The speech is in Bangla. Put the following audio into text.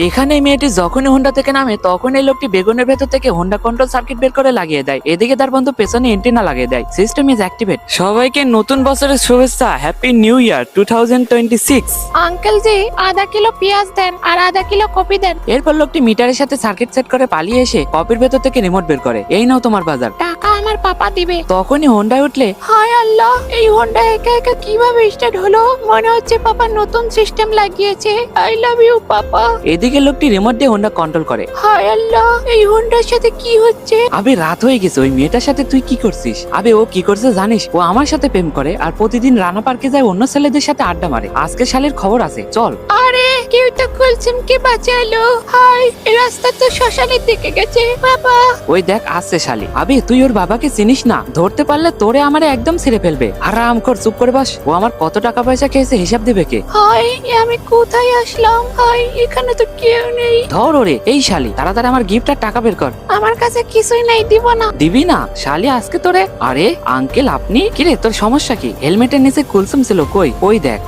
এখানে মেয়েটি যখনই হোন্ডা থেকে নামে তখন এই লোকটি বেগুনের ভেতর থেকে হোন্ডা কন্ট্রোল সার্কিট বের করে লাগিয়ে দেয়। এদিকে তার বন্ধু পেছনে এন্টিনা লাগিয়ে দেয়। System is activate. সবাইকে নতুন বছরের শুভেচ্ছা, হ্যাপি নিউ ইয়ার 2026। আঙ্কেল জি, আধা কিলো পেঁয়াজ দেন আর আধা কিলো কপি দেন। এরপর লোকটি মিটারের সাথে সার্কিট সেট করে পালিয়ে এসে কপির ভেতর থেকে রিমোট বের করে। এই নাও তোমার বাজার। টাকা আমার পাপা দিবে। তখনই হোন্ডায় উঠলে হায় আল্লাহ, এই হোন্ডা একা একা কিভাবে স্টার্ট হলো? মনে হচ্ছে পাপা নতুন সিস্টেম লাগিয়েছে। I love you papa. এদিকে লোকটি রিমোট দিয়ে হোন্ডা কন্ট্রোল করে। হায় আল্লাহ, এই হোন্ডার সাথে কি হচ্ছে? আবে রাত হয়ে গেছে, ওই মেয়েটার সাথে তুই কি করছিস? আবে ও কি করছে জানিস? ও আমার সাথে প্রেম করে আর প্রতিদিন রানা পার্কে যায় অন্য ছেলেদের সাথে আড্ডা মারে। আজকে শালের খবর আছে, চল। আরে কেউ তো কুলসুমকে বাঁচালো। হাই, এই রাস্তা তো শ্মশানের দিকে গেছে বাবা। ওই দেখ আসছে শালি। আবে তুই ওর বাবাকে চিনিস না? ধরতে পারলে তোরে আমারে একদম ছেড়ে ফেলবে। আরাম কর, চুপ করে বাস। ও আমার কত টাকা পয়সা খেয়েছে হিসাব দিবে কে? হাই, আমি কোথায় আসলাম? হাই, এখানে তো কেউ নেই। ধর ওরে। এই শালি, তাড়াতাড়ি আমার গিফট আর টাকা বের কর। আমার কাছে কিছুই নাই, দিব না। দিবি না? শালি আজকে তোরে। আরে আঙ্কেল আপনি? কিরে তোর সমস্যা কি? হেলমেটের নিচে কুলসুম ছিল কই? ওই দেখ।